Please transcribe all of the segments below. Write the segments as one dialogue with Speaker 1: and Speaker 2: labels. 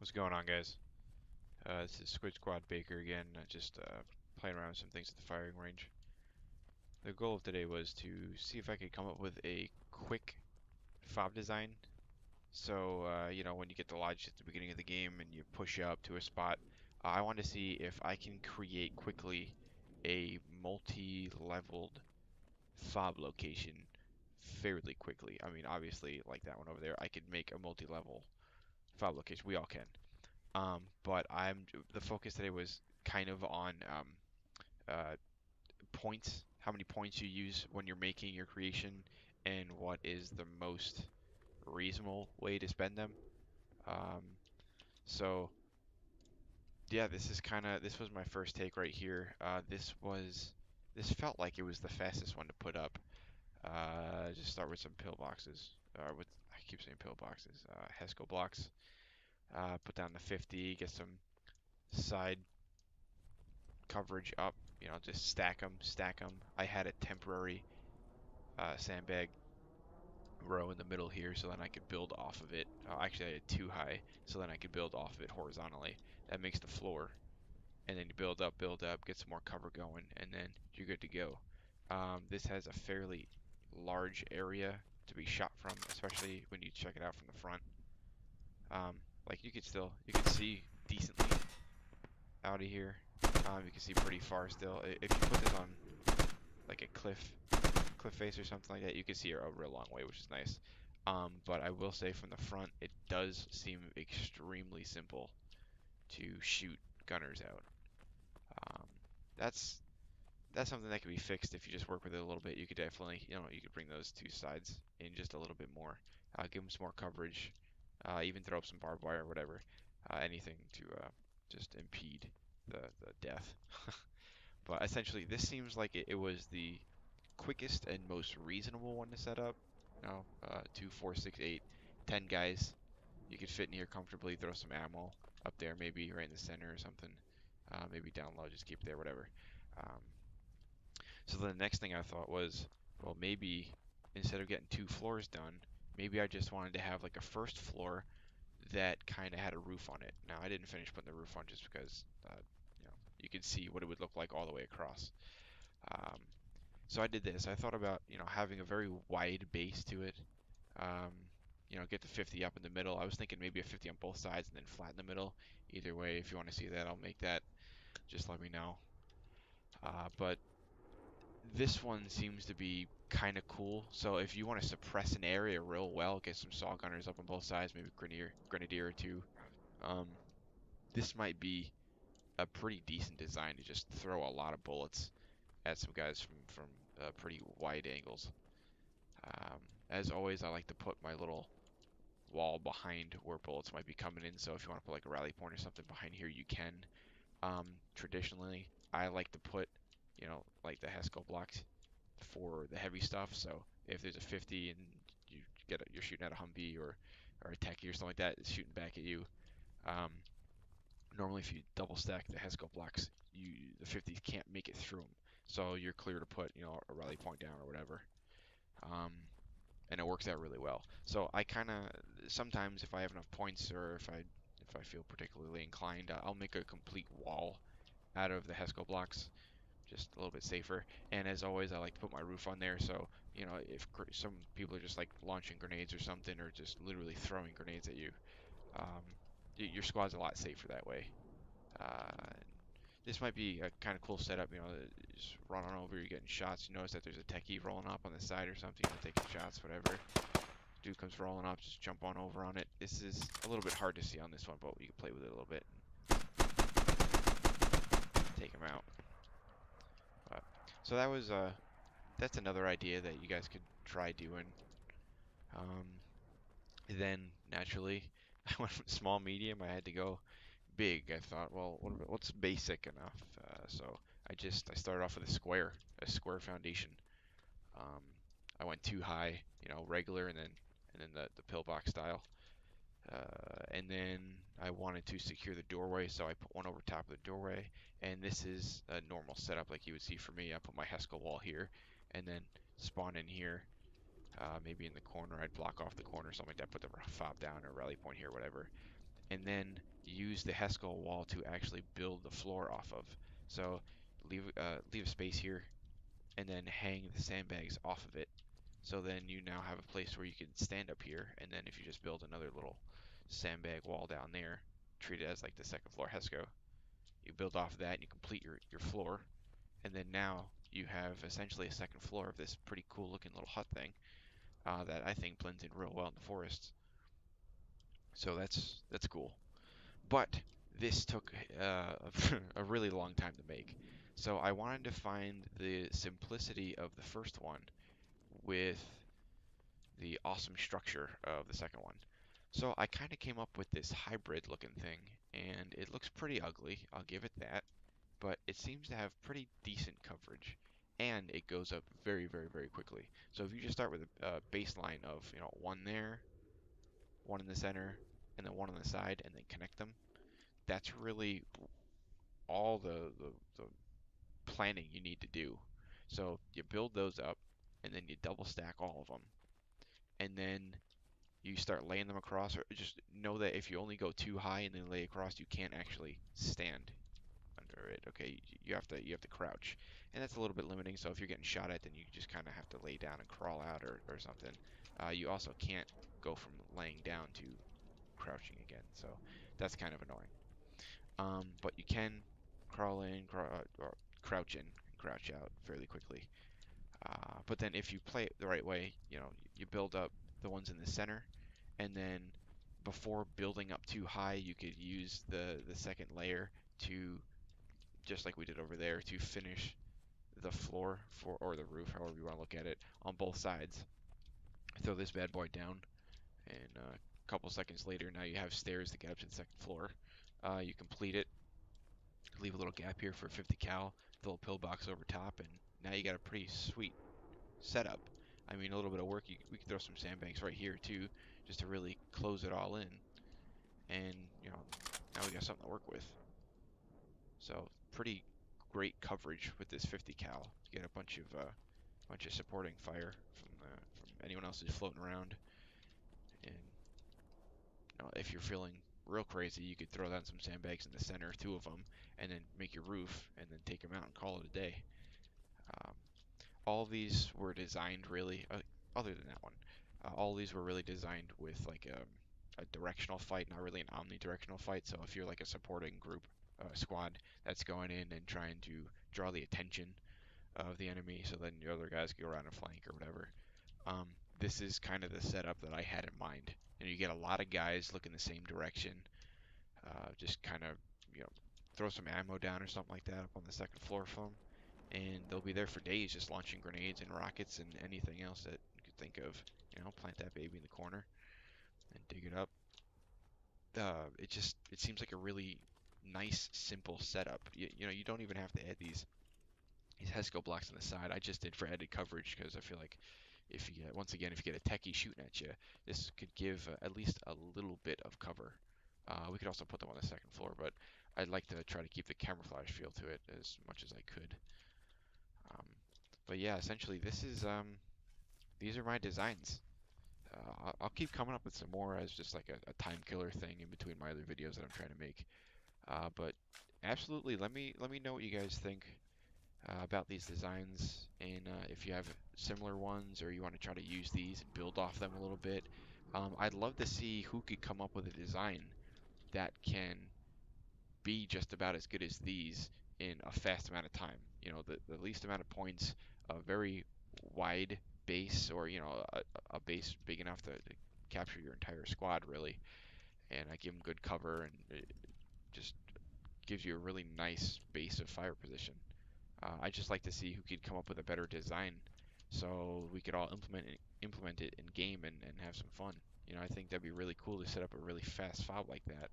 Speaker 1: What's going on, guys? This is Squid Squad Baker again, just playing around with some things at the firing range. The goal of today was to see if I could come up with a quick FOB design. So, when you get the lodge at the beginning of the game and you push up to a spot, I want to see if I can create quickly a multi-leveled FOB location fairly quickly. I mean, obviously, like that one over there, I could make a multi-level FOB location. We all can. But the focus today was kind of on uh, points, how many points you use when you're making your creation, and what is the most reasonable way to spend them. Um, so yeah, this was my first take right here. This felt like it was the fastest one to put up. Just start with some pillboxes. I keep saying pillboxes. Hesco blocks. Put down the 50. Get some side coverage up, just stack them, stack them. I had a temporary sandbag row in the middle here so then I could build off of it. Actually, I had too high so then I could build off of it horizontally. That makes the floor. And then you build up, get some more cover going, and then you're good to go. This has a fairly large area to be shot from, especially when you check it out from the front. Like you could see decently out of here. You can see pretty far still. If you put this on like a cliff face or something like that, you can see a real long way, which is nice. But I will say from the front, it does seem extremely simple to shoot gunners out. Um, that's that's something that can be fixed if you just work with it a little bit. You could definitely, you could bring those two sides in just a little bit more. Give them some more coverage. Even throw up some barbed wire or whatever. Anything to just impede the death. But essentially, this seems like it was the quickest and most reasonable one to set up. 2, 4, 6, 8, 10 guys. You could fit in here comfortably, throw some ammo up there, maybe right in the center or something. Maybe down low, just keep it there, whatever. Um, so the next thing I thought was, well, maybe instead of getting 2 floors done, maybe I just wanted to have like a first floor that kind of had a roof on it. Now, I didn't finish putting the roof on just because, you could see what it would look like all the way across. Um, so I did this. I thought about, having a very wide base to it. Um, get the 50 up in the middle. I was thinking maybe a 50 on both sides and then flat in the middle. Either way, if you want to see that, I'll make that. Just let me know. But this one seems to be kind of cool. So if you want to suppress an area real well, get some saw gunners up on both sides, maybe grenadier or two. Um, this might be a pretty decent design to just throw a lot of bullets at some guys from pretty wide angles. As always, I like to put my little wall behind where bullets might be coming in. So if you want to put like a rally point or something behind here, you can. Traditionally, I like to put, like the Hesco blocks for the heavy stuff. So if there's a 50 and you're shooting at a Humvee or a Techie or something like that, it's shooting back at you. Um, Normally, if you double stack the Hesco blocks, the 50s can't make it through them. So you're clear to put, a rally point down or whatever. Um, and it works out really well. So I kind of sometimes if I have enough points or if I feel particularly inclined, I'll make a complete wall out of the Hesco blocks, just a little bit safer. And as always, I like to put my roof on there. So if some people are just like launching grenades or something, or just literally throwing grenades at you, um, your squad's a lot safer that way. Uh, this might be a kind of cool setup, just running over, you're getting shots. You notice that there's a techie rolling up on the side or something, taking shots, whatever. Dude comes rolling up, just jump on over on it. This is a little bit hard to see on this one, but you can play with it a little bit and take him out. But, so that's another idea that you guys could try doing. Um, then naturally, I went from small medium. I had to go big. I thought, well, what's basic enough? So I started off with a square foundation. Um, I went too high, regular, and then the pillbox style. And then I wanted to secure the doorway, so I put one over top of the doorway. And this is a normal setup like you would see for me. I put my Hesco wall here, and then spawn in here. Maybe in the corner, I'd block off the corner, something like that. Put the fob down or rally point here, whatever. and then use the Heskel wall to actually build the floor off of. So leave a space here, and then hang the sandbags off of it. So then you now have a place where you can stand up here, and then if you just build another little sandbag wall down there, treat it as like the second floor Hesco. You build off of that and you complete your floor, and then now you have essentially a second floor of this pretty cool looking little hut thing that I think blends in real well in the forests. So that's cool. But this took a really long time to make. So I wanted to find the simplicity of the first one with the awesome structure of the second one. So I kind of came up with this hybrid looking thing, and it looks pretty ugly, I'll give it that, but it seems to have pretty decent coverage, and it goes up very, very, very quickly. So if you just start with a baseline of, one there, one in the center, and then one on the side, and then connect them, that's really all the planning you need to do. So you build those up, and then you double stack all of them, and then you start laying them across, or just know that if you only go too high and then lay across, you can't actually stand under it. Okay, you have to crouch, and that's a little bit limiting. So if you're getting shot at, then you just kind of have to lay down and crawl out or something. You also can't go from laying down to crouching again, so that's kind of annoying. But you can crawl in, or crouch in, and crouch out fairly quickly. But then if you play it the right way, you build up the ones in the center, and then before building up too high, you could use the second layer to, just like we did over there, to finish the floor or the roof, however you want to look at it, on both sides. Throw this bad boy down, and a couple seconds later, now you have stairs to get up to the second floor. You complete it, leave a little gap here for 50 cal, the little pillbox over top, and now you got a pretty sweet setup. I mean, a little bit of work. We could throw some sandbanks right here too, just to really close it all in. And now we got something to work with. So pretty great coverage with this 50 cal to get a bunch of supporting fire from anyone else who's floating around. And if you're feeling real crazy, you could throw down some sandbags in the center, two of them, and then make your roof, and then take them out and call it a day. Um, all of these were designed really, other than that one, all these were really designed with like a directional fight, not really an omnidirectional fight. So if you're like a supporting group, squad that's going in and trying to draw the attention of the enemy, so then the other guys can go around and flank or whatever. Um, this is kind of the setup that I had in mind. And you get a lot of guys looking the same direction. Just kind of, throw some ammo down or something like that up on the second floor for them, and they'll be there for days just launching grenades and rockets and anything else that you could think of. Plant that baby in the corner and dig it up. It seems like a really nice, simple setup. You don't even have to add these Hesco blocks on the side. I just did for added coverage because I feel like if you get, once again, if you get a techie shooting at you, this could give at least a little bit of cover. We could also put them on the second floor, but I'd like to try to keep the camouflage feel to it as much as I could. Um, but yeah, essentially these are my designs. I'll keep coming up with some more as just like a time killer thing in between my other videos that I'm trying to make. But absolutely, let me know what you guys think about these designs, and if you have similar ones or you want to try to use these and build off them a little bit. I'd love to see who could come up with a design that can be just about as good as these in a fast amount of time. The least amount of points, a very wide base, or a base big enough to capture your entire squad really, and I give them good cover, and it just gives you a really nice base of fire position. I just like to see who could come up with a better design, so we could all implement it in game and have some fun. I think that'd be really cool to set up a really fast FOB like that,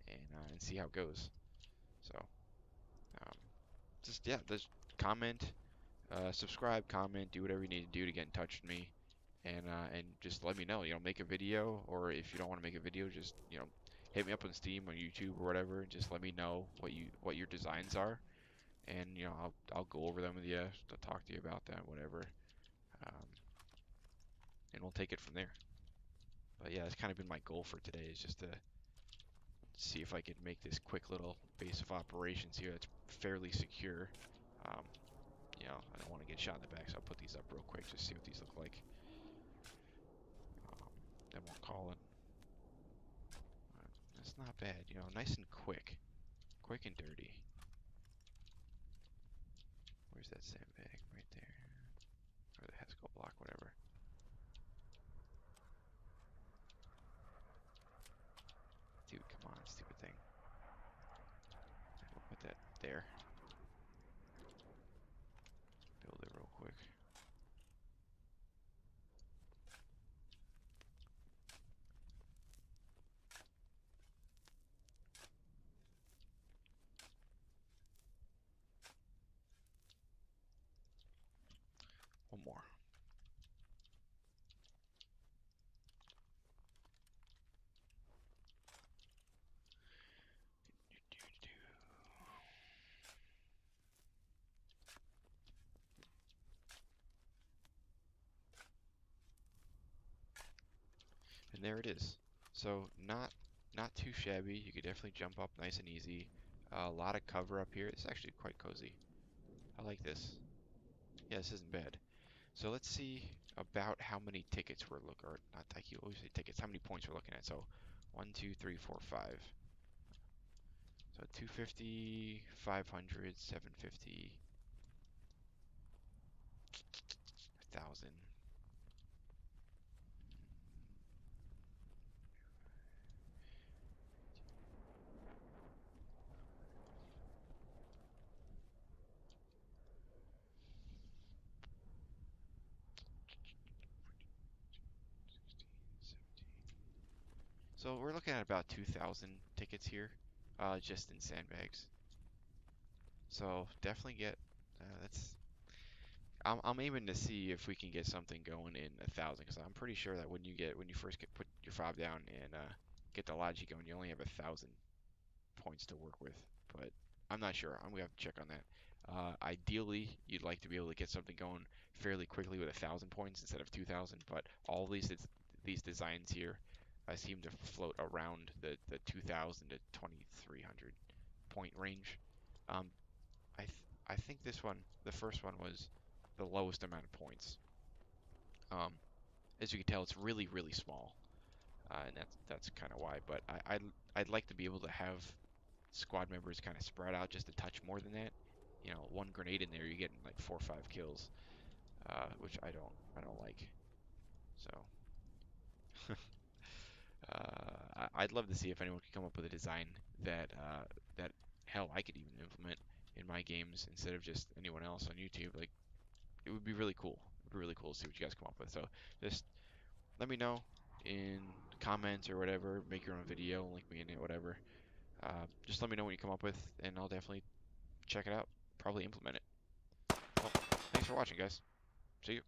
Speaker 1: and see how it goes. So um, just yeah, just comment, subscribe, comment, do whatever you need to do to get in touch with me, and just let me know. Make a video, or if you don't want to make a video, just hit me up on Steam or YouTube or whatever, and just let me know what your designs are, and I'll go over them with you, to talk to you about that, whatever, um, and we'll take it from there. But yeah, that's kind of been my goal for today, is just to see if I can make this quick little base of operations here that's fairly secure. Um, I don't want to get shot in the back, so I'll put these up real quick, just see what these look like. Um, then we'll call it. It's not bad, nice and quick. Quick and dirty. Where's that sandbag? Right there. Or the Haskell block, whatever. Dude, come on, stupid thing. We'll put that there. Build it real quick. One more. And there it is. So not too shabby. You could definitely jump up nice and easy. A lot of cover up here. It's actually quite cozy. I like this. Yeah, this isn't bad. So let's see about how many tickets we're looking, or not, I keep always say tickets, how many points we're looking at. So 1, 2, 3, 4, 5. So 250, 500, 750, 1,000. So we're looking at about 2,000 tickets here, just in sandbags. So definitely get, that's, I'm aiming to see if we can get something going in 1,000, because I'm pretty sure that when you first put your fob down and get the logic going, you only have 1,000 points to work with. But I'm not sure. I'm gonna have to check on that. Ideally, you'd like to be able to get something going fairly quickly with 1,000 points instead of 2,000. But all these designs here, I seem to float around the 2,000 to 2,300 point range. Um, I think this one, the first one, was the lowest amount of points. Um, as you can tell, it's really small, and that's kind of why. But I'd like to be able to have squad members kind of spread out just a touch more than that. One grenade in there, you're getting like 4 or 5 kills, which I don't like. So I'd love to see if anyone could come up with a design that hell I could even implement in my games instead of just anyone else on YouTube. Like, it would be really cool. It'd be really cool to see what you guys come up with. So just let me know in comments or whatever. Make your own video, link me in it, whatever. Just let me know what you come up with, and I'll definitely check it out. Probably implement it. Well, thanks for watching, guys. See you.